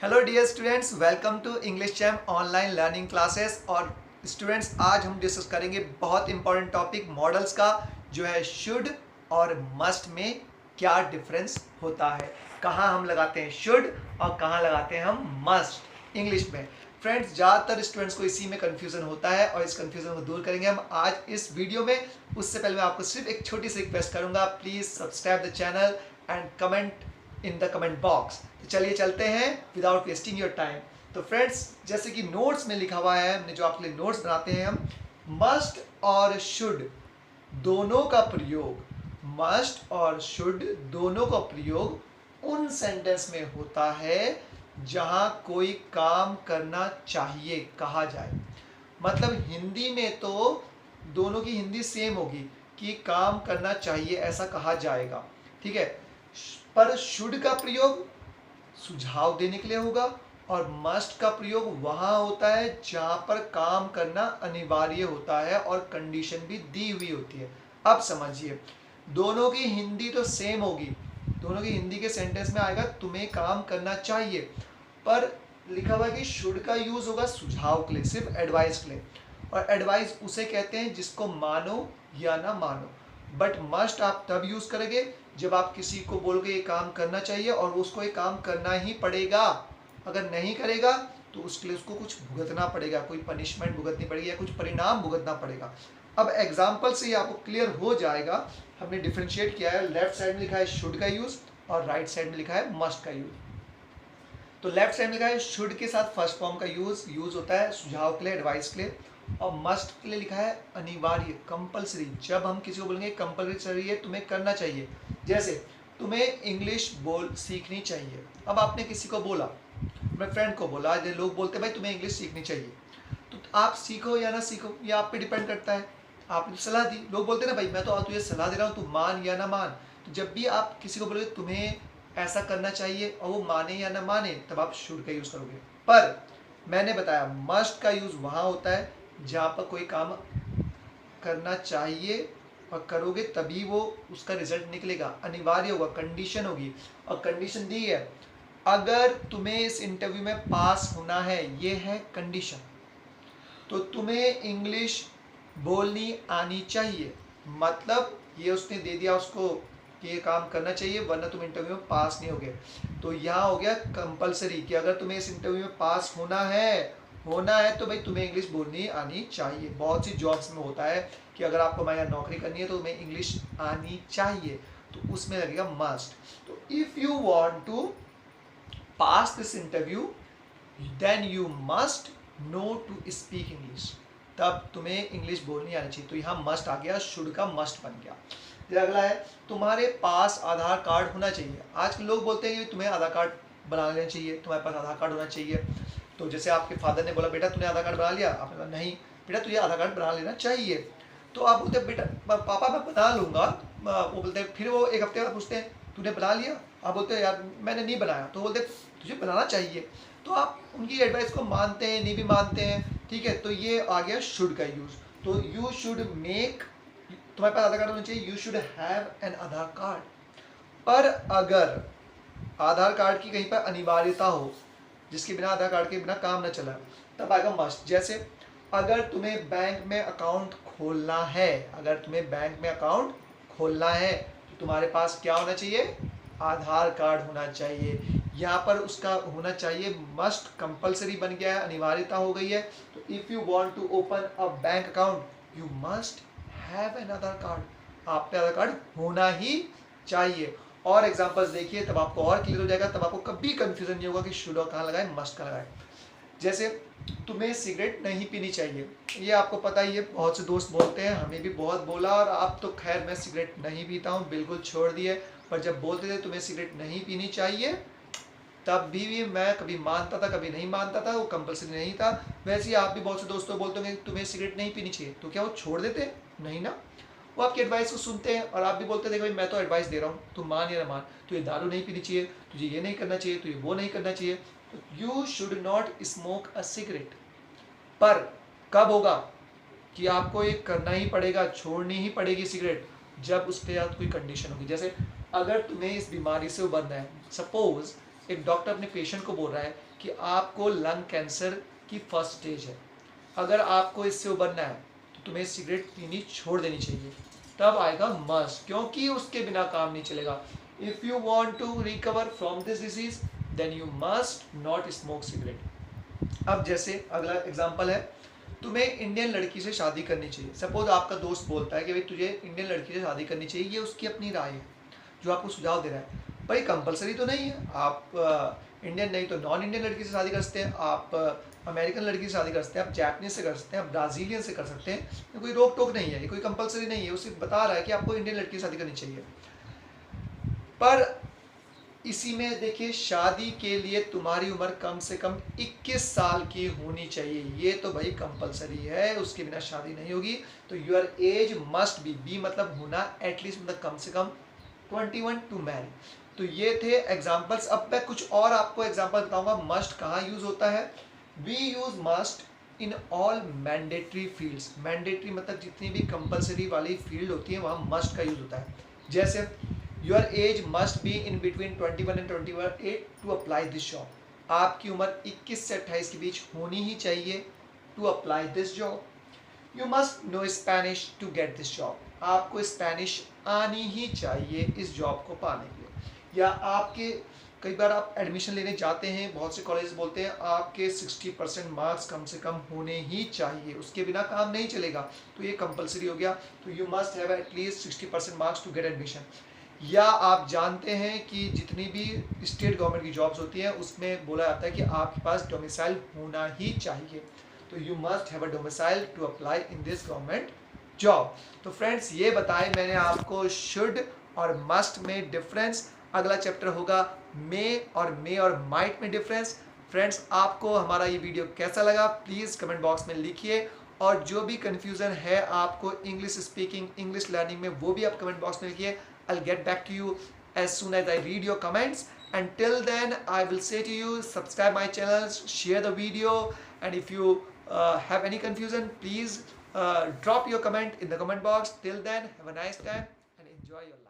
Hello dear students, welcome to English champ online learning classes. और students, आज हम discuss करेंगे बहुत इंपॉर्टेंट टॉपिक मॉडल्स का, जो है शुड और मस्ट में क्या डिफरेंस होता है, कहाँ हम लगाते हैं शुड और कहाँ लगाते हैं हम मस्ट इंग्लिश में। फ्रेंड्स, ज़्यादातर स्टूडेंट्स को इसी में कन्फ्यूज़न होता है और इस कन्फ्यूज़न को दूर करेंगे हम आज इस वीडियो में। उससे पहले मैं आपको सिर्फ एक छोटी सी रिक्वेस्ट करूँगा, please subscribe the channel and comment in the comment box. तो चलिए चलते हैं विदाउट वेस्टिंग योर टाइम। तो फ्रेंड्स, जैसे कि नोट्स में लिखा हुआ है, हमने जो आपके लिए नोट्स बनाते हैं हम, मस्ट और शुड दोनों का प्रयोग, मस्ट और शुड दोनों का प्रयोग उन सेंटेंस में होता है जहां कोई काम करना चाहिए कहा जाए। मतलब हिंदी में तो दोनों की हिंदी सेम होगी कि काम करना चाहिए ऐसा कहा जाएगा, ठीक है। पर शुड का प्रयोग सुझाव देने के लिए होगा और मस्ट का प्रयोग वहां होता है जहां पर काम करना अनिवार्य होता है और कंडीशन भी दी हुई होती है। अब समझिए, दोनों की हिंदी तो सेम होगी, दोनों की हिंदी के सेंटेंस में आएगा तुम्हें काम करना चाहिए, पर लिखा हुआ है कि शुड का यूज होगा सुझाव के लिए, सिर्फ एडवाइस के लिए। और एडवाइस उसे कहते हैं जिसको मानो या ना मानो। बट मस्ट आप तब यूज करेंगे जब आप किसी को बोलोगे ये काम करना चाहिए और उसको ये काम करना ही पड़ेगा। अगर नहीं करेगा तो उसके लिए उसको कुछ भुगतना पड़ेगा, कोई पनिशमेंट भुगतनी पड़ेगी या कुछ परिणाम भुगतना पड़ेगा। अब एग्जाम्पल से ही आपको क्लियर हो जाएगा। हमने डिफ्रेंशिएट किया है, लेफ्ट साइड में लिखा है शुड का यूज और राइट साइड में लिखा है मस्ट का यूज। तो लेफ्ट साइड में लिखा है शुड के साथ फर्स्ट फॉर्म का यूज होता है सुझाव के लिए, एडवाइस के लिए। और मस्ट के लिए लिखा है अनिवार्य, कंपलसरी। जब हम किसी को बोलेंगे कंपलसरी है, तुम्हें करना चाहिए। जैसे तुम्हें इंग्लिश बोल सीखनी चाहिए। अब आपने किसी को बोला, अपने फ्रेंड को बोला, लोग बोलते हैं भाई तुम्हें इंग्लिश सीखनी चाहिए, तो आप सीखो या ना सीखो ये आप पे डिपेंड करता है। आपने सलाह दी, लोग बोलते हैं ना भाई मैं तो तुझे सलाह दे रहा हूँ, तू मान या ना मान। तो जब भी आप किसी को बोलोगे तुम्हें ऐसा करना चाहिए और वो माने या ना माने, तब आप शुड का यूज करोगे। पर मैंने बताया मस्ट का यूज वहां होता है जहां पर कोई काम करना चाहिए और करोगे तभी वो उसका रिजल्ट निकलेगा, अनिवार्य होगा, कंडीशन होगी। और कंडीशन दी है, अगर तुम्हें इस इंटरव्यू में पास होना है, ये है कंडीशन, तो तुम्हें इंग्लिश बोलनी आनी चाहिए। मतलब ये उसने दे दिया उसको कि ये काम करना चाहिए वरना तुम इंटरव्यू में पास नहीं होगे। तो यहाँ हो गया कंपलसरी कि अगर तुम्हें इस इंटरव्यू में पास होना है तो भाई तुम्हें इंग्लिश बोलनी आनी चाहिए। बहुत सी जॉब्स में होता है कि अगर आपको हमारे यहाँ नौकरी करनी है तो तुम्हें इंग्लिश आनी चाहिए, तो उसमें लगेगा मस्ट। तो if you want to pass this interview then you must know to speak English, तब तुम्हें इंग्लिश बोलनी आनी चाहिए। तो यहाँ मस्ट आ गया, शुड का मस्ट बन गया। फिर अगला है तुम्हारे पास आधार कार्ड होना चाहिए। आज के लोग बोलते हैं कि तुम्हें आधार कार्ड बना लेना चाहिए, तुम्हारे पास आधार कार्ड होना चाहिए। तो जैसे आपके फादर ने बोला बेटा तूने आधार कार्ड बना लिया, आपने कहा नहीं बेटा तुझे आधार कार्ड बना लेना चाहिए। तो आप बोलते बेटा पापा मैं बना लूँगा, वो बोलते हैं, फिर वो एक हफ्ते बाद पूछते हैं तूने बना लिया, आप बोलते हैं यार मैंने नहीं बनाया, तो बोलते तुझे बनाना चाहिए। तो आप उनकी एडवाइस को मानते हैं, नहीं भी मानते हैं, ठीक है। तो ये आ गया शुड का यूज। तो यू शुड मेक, तुम्हारे पास आधार कार्ड होना चाहिए, you should have an Aadhaar card. पर अगर आधार कार्ड की कहीं पर अनिवार्यता हो, जिसके बिना आधार कार्ड के बिना काम न चला, तब आएगा मस्ट। जैसे अगर तुम्हें बैंक में अकाउंट खोलना है, अगर तुम्हें बैंक में अकाउंट खोलना है तो तुम्हारे पास क्या होना चाहिए, आधार कार्ड होना चाहिए। यहाँ पर उसका होना चाहिए मस्ट, कंपलसरी बन गया है, अनिवार्यता हो गई है। तो if you want to open a bank account you must have an Aadhaar card, आप पे आधार कार्ड होना ही चाहिए। और एग्जांपल्स देखिए तब आपको और क्लियर हो जाएगा, तब आपको कभी कंफ्यूजन नहीं होगा कि शुड और कहाँ लगाए, मस्ट कहाँ लगाए। जैसे तुम्हें सिगरेट नहीं पीनी चाहिए, ये आपको पता ही है, बहुत से दोस्त बोलते हैं, हमें भी बहुत बोला, और आप तो खैर मैं सिगरेट नहीं पीता हूँ, बिल्कुल छोड़ दिए। पर जब बोलते थे तुम्हें सिगरेट नहीं पीनी चाहिए, तब भी मैं कभी मानता था कभी नहीं मानता था, वो कंपलसरी नहीं था। वैसे ही आप भी बहुत से दोस्तों बोलते होंगे तुम्हें सिगरेट नहीं पीनी चाहिए, तो क्या वो छोड़ देते? नहीं ना, वो आपकी एडवाइस को सुनते हैं। और आप भी बोलते थे भाई मैं तो एडवाइस दे रहा हूँ, तुम मान या ना मान, तुझे दारू नहीं पीनी चाहिए, तुझे ये नहीं करना चाहिए, तुझे वो नहीं करना चाहिए। तो you should not smoke a cigarette. पर कब होगा कि आपको ये करना ही पड़ेगा, छोड़नी ही पड़ेगी सिगरेट, जब उस पर कोई कंडीशन होगी। जैसे अगर तुम्हें इस बीमारी से उबरना है, सपोज एक डॉक्टर अपने पेशेंट को बोल रहा है कि आपको लंग कैंसर की फर्स्ट स्टेज है, अगर आपको इससे उबरना है तो तुम्हें सिगरेट पीनी छोड़ देनी चाहिए, तब आएगा मस्ट, क्योंकि उसके बिना काम नहीं चलेगा। If you want to recover from this disease then you must not smoke cigarette. अब जैसे अगला एग्जांपल है, तुम्हें इंडियन लड़की से शादी करनी चाहिए। सपोज आपका दोस्त बोलता है कि भाई तुझे इंडियन लड़की से शादी करनी चाहिए, ये उसकी अपनी राय है जो आपको सुझाव दे रहा है। भाई कंपलसरी तो नहीं है, आप इंडियन नहीं तो नॉन इंडियन लड़की से शादी कर सकते हैं, आप अमेरिकन लड़की से शादी कर सकते हैं, आप जैपनीज से कर सकते हैं, आप ब्राज़ीलियन से कर सकते हैं। कोई रोक टोक नहीं है, ये कोई कंपलसरी नहीं है, वो सिर्फ बता रहा है कि आपको इंडियन लड़की से शादी करनी चाहिए। पर इसी में देखिए, शादी के लिए तुम्हारी उम्र कम से कम 21 साल की होनी चाहिए, ये तो भाई कंपलसरी है, उसके बिना शादी नहीं होगी। तो योर एज मस्ट बी मतलब होना, एटलीस्ट मतलब कम से कम 21 टू मैरी। तो ये थे एग्जाम्पल्स। अब मैं कुछ और आपको एग्जाम्पल बताऊंगा मस्ट कहाँ यूज होता है। We use must in all mandatory fields. Mandatory मतलब जितनी भी कंपलसरी वाली फील्ड होती है वहाँ मस्ट का यूज होता है। जैसे your age must be in between 21 and 28 to apply this job. आपकी उम्र 21 से 28 के बीच होनी ही चाहिए to apply this job. You must know Spanish to get this job. आपको स्पेनिश आनी ही चाहिए इस जॉब को पाने के लिए। या आपके कई बार आप एडमिशन लेने जाते हैं, बहुत से कॉलेज बोलते हैं आपके 60% मार्क्स कम से कम होने ही चाहिए, उसके बिना काम नहीं चलेगा, तो ये कंपलसरी हो गया। तो you must have at least 60% marks to get admission. या आप जानते हैं कि जितनी भी स्टेट गवर्नमेंट की जॉब्स होती हैं उसमें बोला जाता है कि आपके पास डोमिसाइल होना ही चाहिए, तो you must have a domicile to apply in this government job. तो फ्रेंड्स, ये बताएं मैंने आपको शुड और मस्ट में डिफरेंस। अगला चैप्टर होगा मे और माइट में डिफरेंस। फ्रेंड्स, आपको हमारा ये वीडियो कैसा लगा प्लीज़ कमेंट बॉक्स में लिखिए, और जो भी कन्फ्यूज़न है आपको इंग्लिश स्पीकिंग, इंग्लिश लर्निंग में, वो भी आप कमेंट बॉक्स में लिखिए। I'll get back to you as soon as I read your comments. Until then, I will say to you, subscribe my channel, share the video, and if you have any confusion, please drop your comment in the comment box. Till then, have a nice time and enjoy your life.